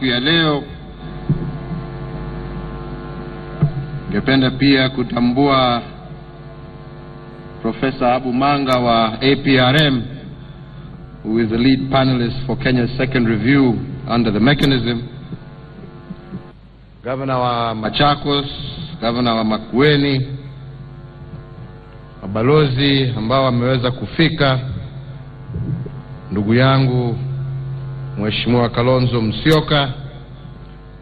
Ya leo ningependa pia kutambua Professor Abu Manga wa APRM, who is the lead panelist for Kenya's second review under the mechanism, Governor wa Machakos, Governor wa Makueni, mabalozi ambao wameweza kufika, ndugu yangu Mheshimiwa Kalonzo Musyoka,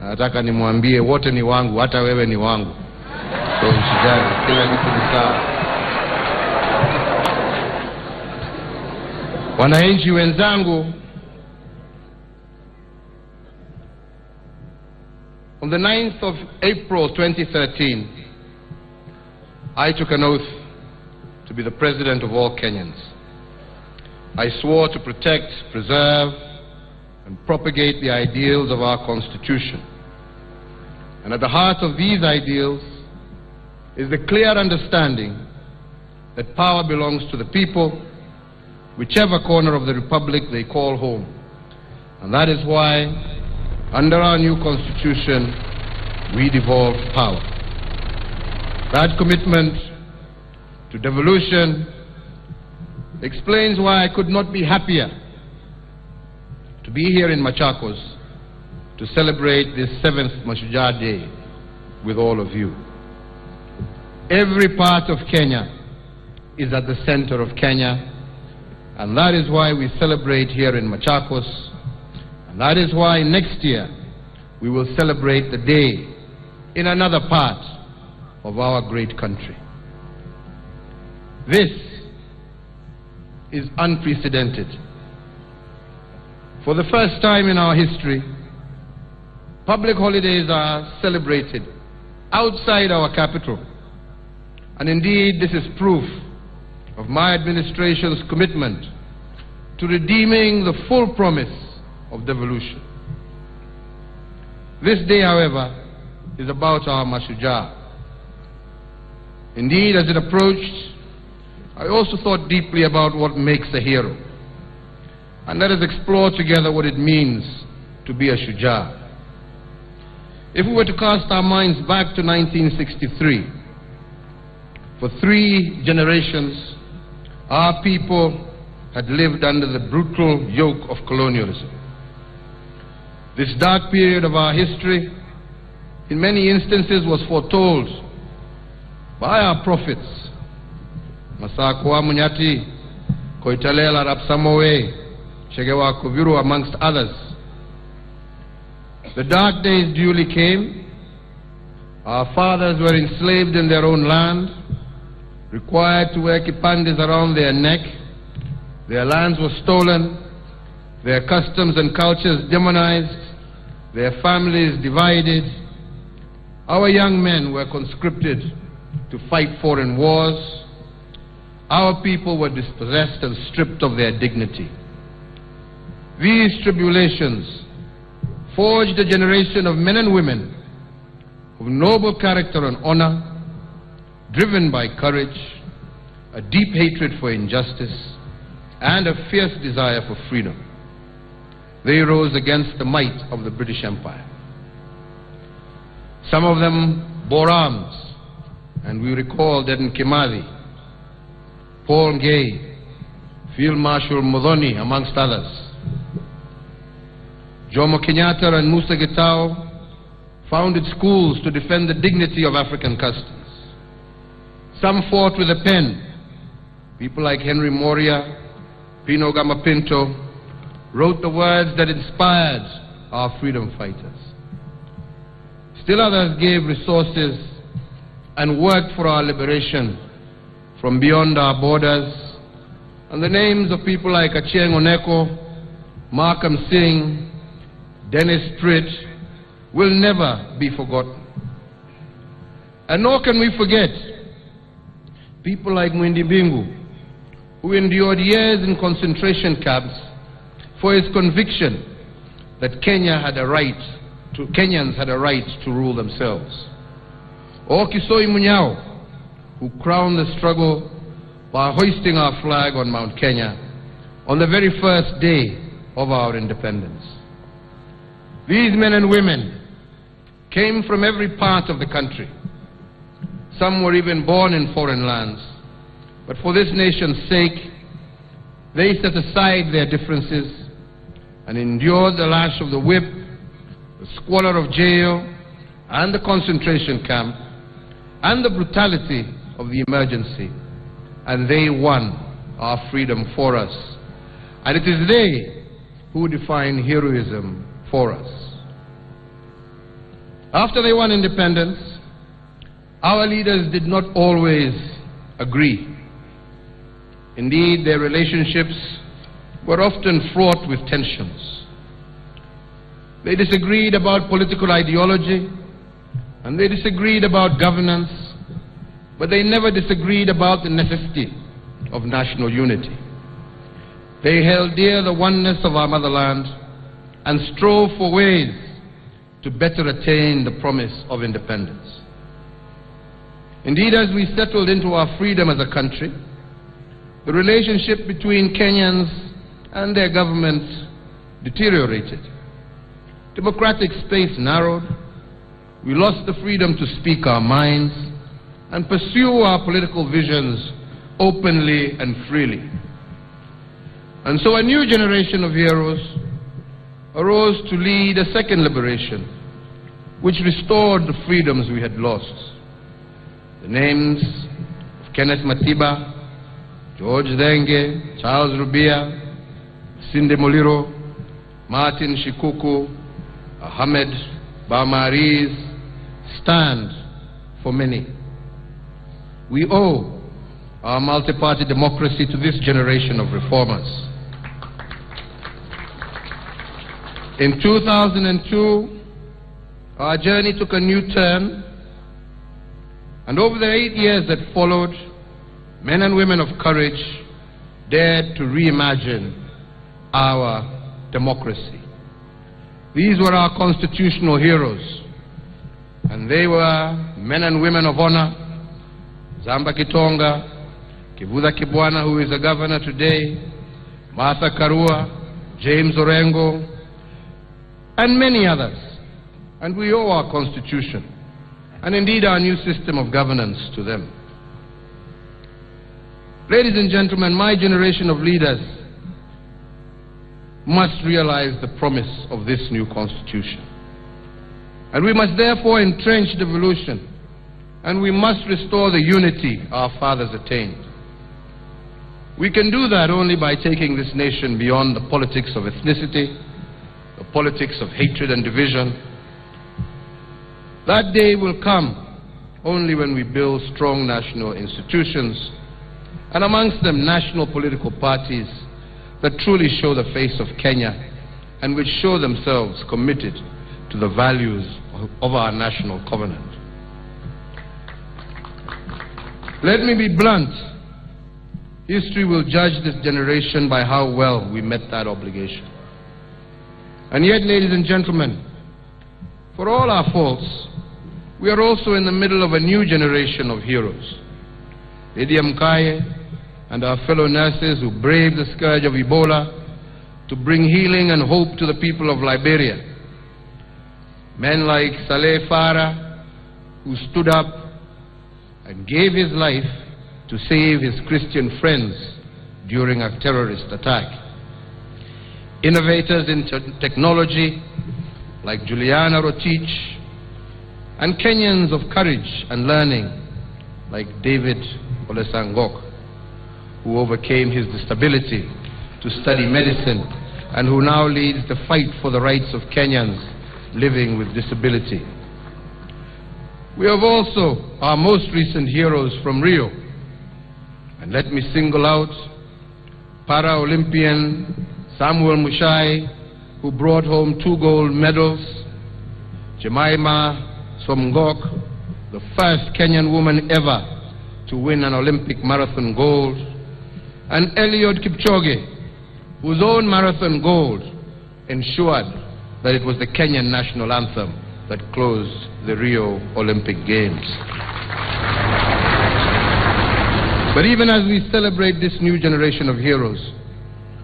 nataka nimwambie wote ni wangu, hata wewe ni wangu. So usijali, kila kitu ni sawa. Wananchi wenzangu, on the 9th of April 2013, I took an oath to be the president of all Kenyans. I swore to protect, preserve, and propagate the ideals of our Constitution. And at the heart of these ideals is the clear understanding that power belongs to the people, whichever corner of the Republic they call home. And that is why, under our new Constitution, we devolve power. That commitment to devolution explains why I could not be happier to be here in Machakos to celebrate this 7th Mashujaa Day with all of you. Every part of Kenya is at the center of Kenya, and that is why we celebrate here in Machakos, and that is why next year we will celebrate the day in another part of our great country. This is unprecedented. For the first time in our history, public holidays are celebrated outside our capital. And indeed, this is proof of my administration's commitment to redeeming the full promise of devolution. This day, however, is about our Mashujaa. Indeed, as it approached, I also thought deeply about what makes a hero. And let us explore together what it means to be a Shujaa. If we were to cast our minds back to 1963, for 3 generations, our people had lived under the brutal yoke of colonialism. This dark period of our history, in many instances, was foretold by our prophets, Masakwa Munyati, Koitalela Rapsamoe, Shegewa Kuviru, amongst others. The dark days duly came. Our fathers were enslaved in their own land, required to wear kipandis around their neck. Their lands were stolen, their customs and cultures demonized, their families divided. Our young men were conscripted to fight foreign wars. Our people were dispossessed and stripped of their dignity. These tribulations forged a generation of men and women of noble character and honor, driven by courage, a deep hatred for injustice, and a fierce desire for freedom. They rose against the might of the British Empire. Some of them bore arms, and we recall Dedan Kimathi, Paul Gay, Field Marshal Muthoni, amongst others. Uhuru Kenyatta and Musa Gitao founded schools to defend the dignity of African customs. Some fought with a pen. People like Henry Moria, Pino Gamapinto wrote the words that inspired our freedom fighters. Still others gave resources and worked for our liberation from beyond our borders. And the names of people like Achieng Oneko, Markham Singh, Dennis Pritt will never be forgotten. And nor can we forget people like Mwindi Bingu, who endured years in concentration camps for his conviction that Kenyans had a right to rule themselves. Or Kisoi Munyao, who crowned the struggle by hoisting our flag on Mount Kenya on the very first day of our independence. These men and women came from every part of the country. Some were even born in foreign lands. But for this nation's sake, they set aside their differences and endured the lash of the whip, the squalor of jail, and the concentration camp, and the brutality of the emergency. And they won our freedom for us. And it is they who define heroism for us. After they won independence, our leaders did not always agree. Indeed, their relationships were often fraught with tensions. They disagreed about political ideology, and they disagreed about governance, but they never disagreed about the necessity of national unity. They held dear the oneness of our motherland and strove for ways to better attain the promise of independence. Indeed, as we settled into our freedom as a country, the relationship between Kenyans and their governments deteriorated. Democratic space narrowed. We lost the freedom to speak our minds and pursue our political visions openly and freely. And so a new generation of heroes arose to lead a second liberation, which restored the freedoms we had lost. The names of Kenneth Matiba, George Denge, Charles Rubia, Sinde Muliro, Martin Shikuku, Ahmed Bamariz stand for many. We owe our multi-party democracy to this generation of reformers. In 2002, our journey took a new turn, and over the 8 years that followed, men and women of courage dared to reimagine our democracy. These were our constitutional heroes, and they were men and women of honor: Zamba Kitonga, Kivuza Kibwana, who is a governor today, Martha Karua, James Orengo, and many others. And we owe our constitution, and indeed our new system of governance, to them. Ladies and gentlemen, my generation of leaders must realize the promise of this new constitution. And we must therefore entrench devolution, and we must restore the unity our fathers attained. We can do that only by taking this nation beyond the politics of ethnicity, the politics of hatred and division. That day will come only when we build strong national institutions, and amongst them national political parties that truly show the face of Kenya and which show themselves committed to the values of our national covenant. Let me be blunt. History will judge this generation by how well we met that obligation. And yet, ladies and gentlemen, for all our faults, we are also in the middle of a new generation of heroes. Lydia Mkaye and our fellow nurses who braved the scourge of Ebola to bring healing and hope to the people of Liberia. Men like Saleh Farah, who stood up and gave his life to save his Christian friends during a terrorist attack. Innovators in technology like Juliana Rotich, and Kenyans of courage and learning like David Olesangok, who overcame his disability to study medicine and who now leads the fight for the rights of Kenyans living with disability. We have also our most recent heroes from Rio, and let me single out Para-Olympian Samuel Mushai, who brought home 2 gold medals, Jemima Somgok, the first Kenyan woman ever to win an Olympic marathon gold, and Eliud Kipchoge, whose own marathon gold ensured that it was the Kenyan national anthem that closed the Rio Olympic Games. But even as we celebrate this new generation of heroes,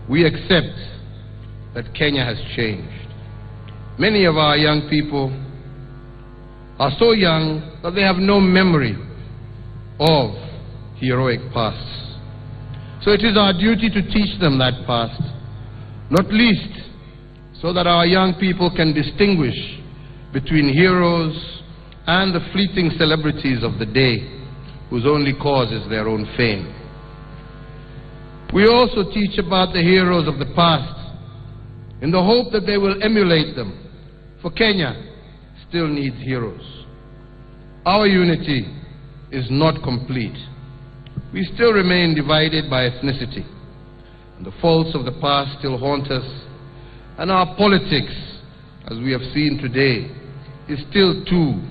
we accept that Kenya has changed. Many of our young people are so young that they have no memory of heroic pasts. So it is our duty to teach them that past, not least so that our young people can distinguish between heroes and the fleeting celebrities of the day whose only cause is their own fame. We also teach about the heroes of the past in the hope that they will emulate them, for Kenya still needs heroes. Our unity is not complete. We still remain divided by ethnicity, and the faults of the past still haunt us, and our politics, as we have seen today, is still too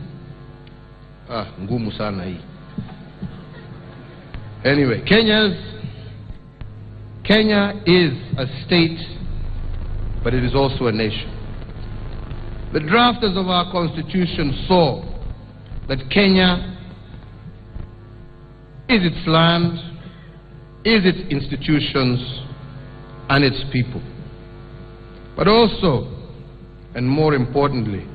ngumu sana hii. Anyway, Kenya is a state, but it is also a nation. The drafters of our constitution saw that Kenya is its land, is its institutions, and its people. But also, and more importantly,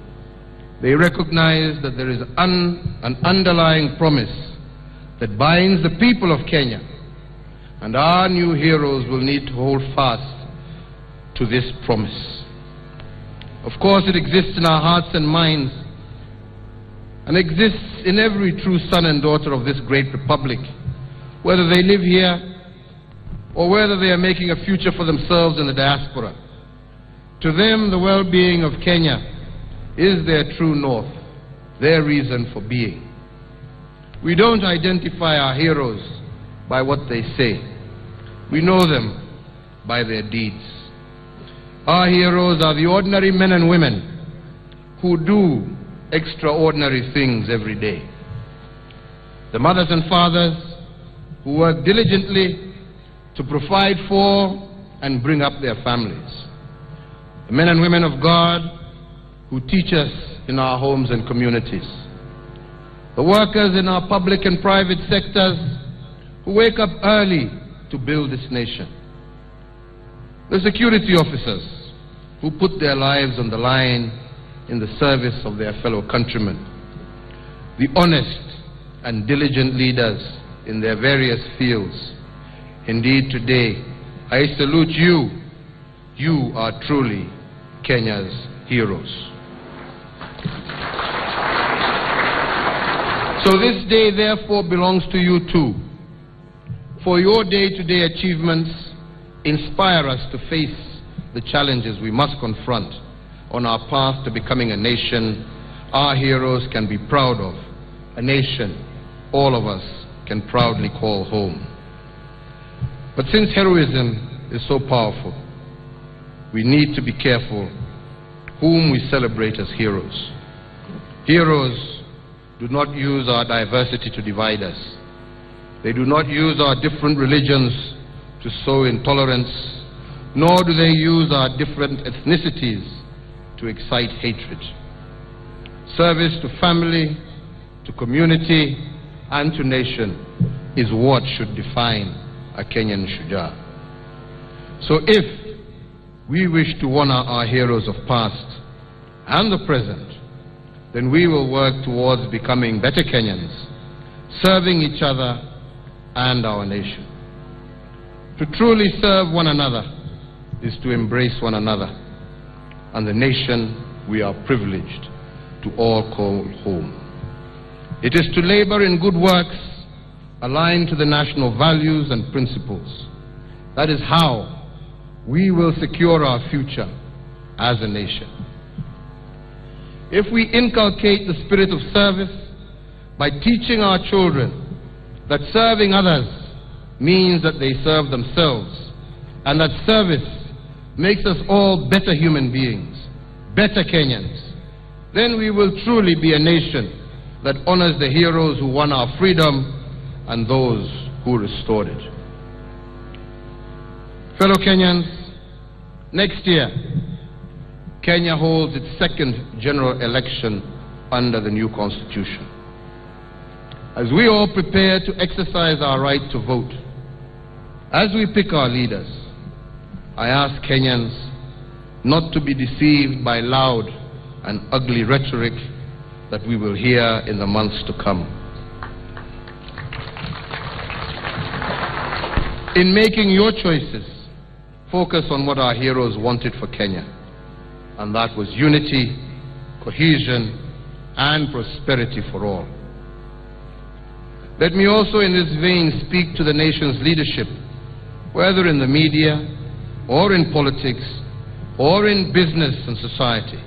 they recognize that there is an underlying promise that binds the people of Kenya, and our new heroes will need to hold fast to this promise. Of course, it exists in our hearts and minds, and exists in every true son and daughter of this great republic, whether they live here or whether they are making a future for themselves in the diaspora. To them, the well-being of Kenya is their true north, their reason for being. We don't identify our heroes by what they say. We know them by their deeds. Our heroes are the ordinary men and women who do extraordinary things every day. The mothers and fathers who work diligently to provide for and bring up their families. The men and women of God who teach us in our homes and communities. The workers in our public and private sectors who wake up early to build this nation. The security officers who put their lives on the line in the service of their fellow countrymen. The honest and diligent leaders in their various fields. Indeed, today, I salute you. You are truly Kenya's heroes. So this day, therefore, belongs to you too. For your day-to-day achievements inspire us to face the challenges we must confront on our path to becoming a nation our heroes can be proud of, a nation all of us can proudly call home. But since heroism is so powerful, we need to be careful whom we celebrate as heroes. Heroes do not use our diversity to divide us. They do not use our different religions to sow intolerance, nor do they use our different ethnicities to excite hatred. Service to family, to community, and to nation is what should define a Kenyan Mashujaa. So if we wish to honor our heroes of past and the present, then we will work towards becoming better Kenyans, serving each other and our nation. To truly serve one another is to embrace one another, and the nation we are privileged to all call home. It is to labor in good works aligned to the national values and principles. That is how we will secure our future as a nation. If we inculcate the spirit of service by teaching our children that serving others means that they serve themselves, and that service makes us all better human beings, better Kenyans, then we will truly be a nation that honors the heroes who won our freedom and those who restored it. Fellow Kenyans, next year, Kenya holds its second general election under the new constitution. As we all prepare to exercise our right to vote, as we pick our leaders, I ask Kenyans not to be deceived by loud and ugly rhetoric that we will hear in the months to come. In making your choices, focus on what our heroes wanted for Kenya, and that was unity, cohesion, and prosperity for all. Let me also in this vein speak to the nation's leadership, whether in the media, or in politics, or in business and society.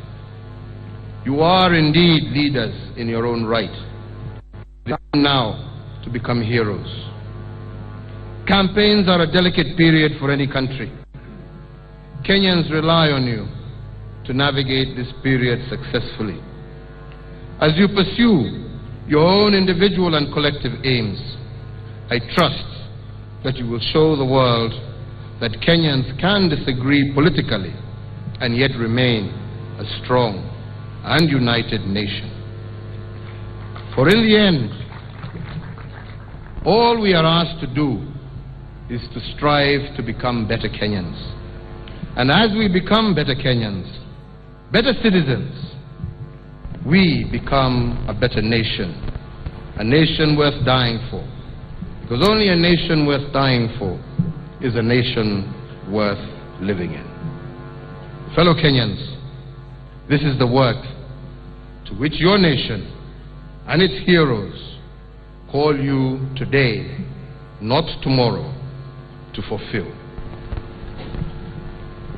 You are indeed leaders in your own right. It is time now to become heroes. Campaigns are a delicate period for any country. Kenyans rely on you to navigate this period successfully. As you pursue your own individual and collective aims, I trust that you will show the world that Kenyans can disagree politically and yet remain a strong and united nation. For in the end, all we are asked to do is to strive to become better Kenyans. And as we become better Kenyans, better citizens, we become a better nation worth dying for. Because only a nation worth dying for is a nation worth living in. Fellow Kenyans, this is the work to which your nation and its heroes call you today, not tomorrow, to fulfill.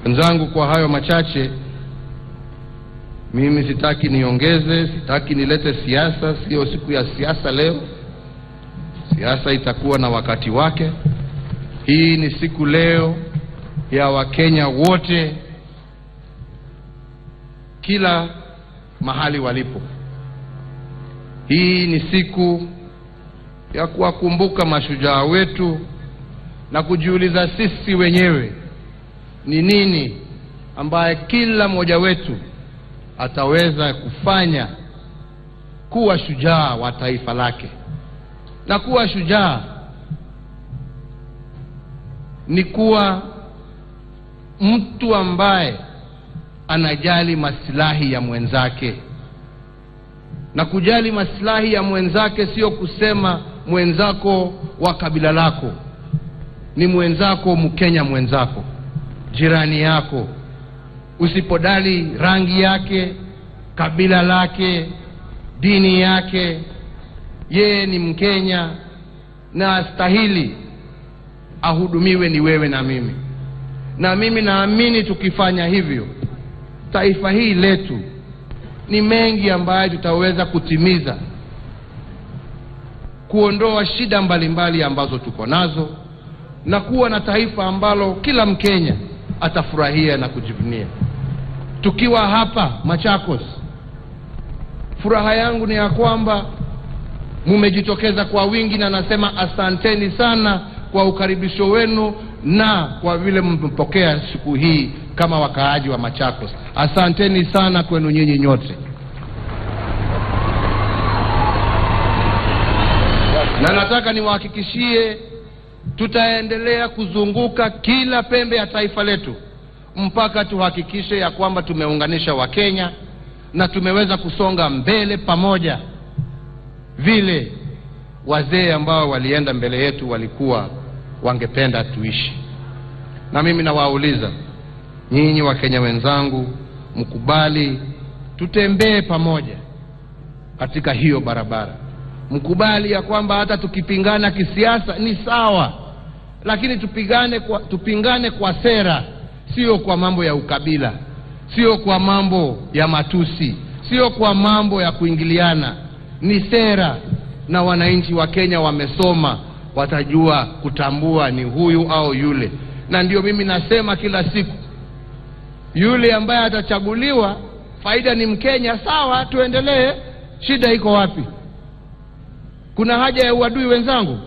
Wenzangu, kwa hayo machache, mimi sitaki niongeze, sitaki nilete siasa, sio siku ya siasa leo. Siasa itakuwa na wakati wake. Hii ni siku leo ya Wakenya wote, kila mahali walipo. Hii ni siku ya kuwakumbuka mashujaa wetu na kujiuliza sisi wenyewe ni nini ambaye kila mmoja wetu ataweza kufanya kuwa shujaa wa taifa lake. Na kuwa shujaa ni kuwa mtu ambaye anajali maslahi ya mwenzake. Na kujali maslahi ya mwenzake sio kusema mwenzako wa kabila lako, ni mwenzako Mkenya mwenzako, jirani yako. Usipodali rangi yake, kabila lake, dini yake, yeye ni Mkenya na astahili ahudumiwe ni wewe na mimi. Na mimi naamini tukifanya hivyo, taifa hii letu ni mengi ambayo tutaweza kutimiza, kuondoa shida mbalimbali ambazo tuko nazo, na kuwa na taifa ambalo kila Mkenya atafurahia na kujivunia. Tukiwa hapa Machakos, furaha yangu ni ya kwamba mumejitokeza kwa wingi, na nasema asanteni sana kwa ukaribisho wenu na kwa vile mpokea siku hii kama wakaaji wa Machakos. Asanteni sana kwenu nyinyi nyote. Na nataka niwahakikishie tutaendelea kuzunguka kila pembe ya taifa letu mpaka tuhakikishe ya kwamba tumeunganisha Wakenya na tumeweza kusonga mbele pamoja vile wazee ambao walienda mbele yetu walikuwa wangependa tuishi. Na mimi nawauliza nyinyi Wakenya wenzangu, mkubali tutembee pamoja katika hiyo barabara. Mkubali ya kwamba hata tukipingana kisiasa ni sawa, lakini tupingane kwa sera, sio kwa mambo ya ukabila, sio kwa mambo ya matusi, sio kwa mambo ya kuingiliana. Ni sera, na wananchi wa Kenya wamesoma, watajua kutambua ni huyu au yule. Na ndio mimi nasema kila siku, yule ambaye atachaguliwa faida ni Mkenya, sawa, tuendelee. Shida iko wapi? Kuna haja ya uadui wenzangu?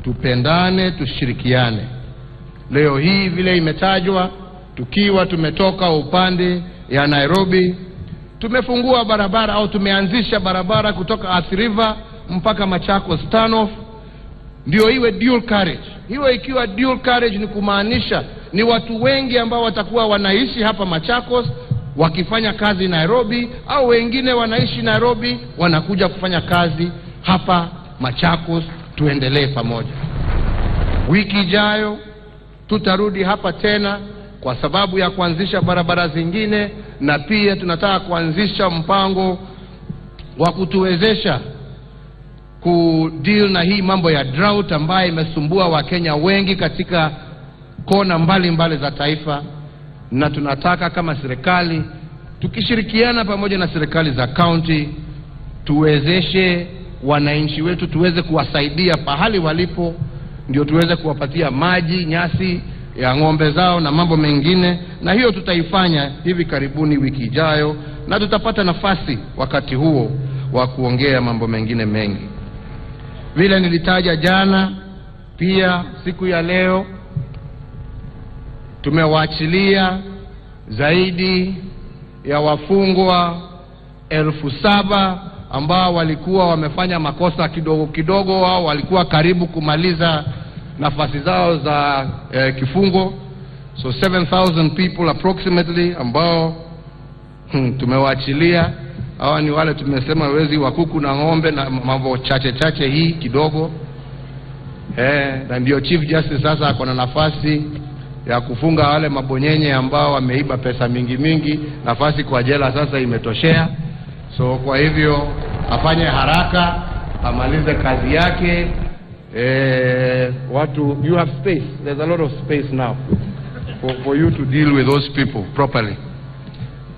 Tupendane, tushirikiane. Leo hii vile imetajwa, tukiwa tumetoka upande ya Nairobi, tumefungua barabara au tumeanzisha barabara kutoka Athi River mpaka Machakos Turnoff, ndio iwe dual carriage. Hiyo ikiwa dual carriage ni kumaanisha ni watu wengi ambao watakuwa wanaishi hapa Machakos wakifanya kazi Nairobi, au wengine wanaishi Nairobi wanakuja kufanya kazi hapa Machakos. Tuendelee pamoja. Wiki ijayo tutarudi hapa tena kwa sababu ya kuanzisha barabara zingine, na pia tunataka kuanzisha mpango wa kutuwezesha kudeal na hii mambo ya drought ambayo imesumbua Wakenya wengi katika kona mbalimbali za taifa. Na tunataka kama serikali tukishirikiana pamoja na serikali za county tuwezeshe wananchi wetu, tuweze kuwasaidia pahali walipo, ndio tuweze kuwapatia maji, nyasi ya ng'ombe zao na mambo mengine. Na hiyo tutaifanya hivi karibuni wiki ijayo, na tutapata nafasi wakati huo wa kuongea mambo mengine mengi. Vile nilitaja jana, pia siku ya leo tumewaachilia zaidi ya wafungwa 7,000 ambao walikuwa wamefanya makosa kidogo kidogo, au walikuwa karibu kumaliza nafasi zao za kifungo. So 7,000 people approximately ambao tumewaachilia. Hawa ni wale tumesema wezi wa kuku na ng'ombe na mambo chache hii kidogo. Na ndio Chief Justice sasa ako na nafasi ya kufunga wale mabonyenye ambao wameiba pesa mingi. Nafasi kwa jela sasa imetoshea. So kwa hivyo afanye haraka, amalize kazi yake. You have space. There's a lot of space now for you to deal with those people properly.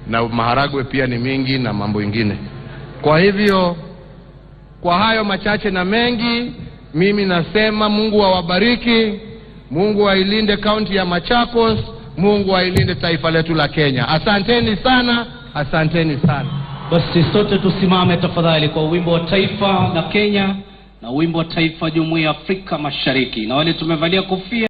Na maharagwe pia ni mingi na mambo ingine. Kwa hivyo, kwa hayo machache na mengi, mimi nasema Mungu awabariki, Mungu ailinde kaunti ya Machakos, Mungu ailinde taifa letu la Kenya. Asanteni sana, asanteni sana. Basi sote tusimame tafadhali kwa wimbo wa taifa la Kenya na wimbo wa taifa Jumuiya ya Afrika Mashariki. Na wale tumevalia kofia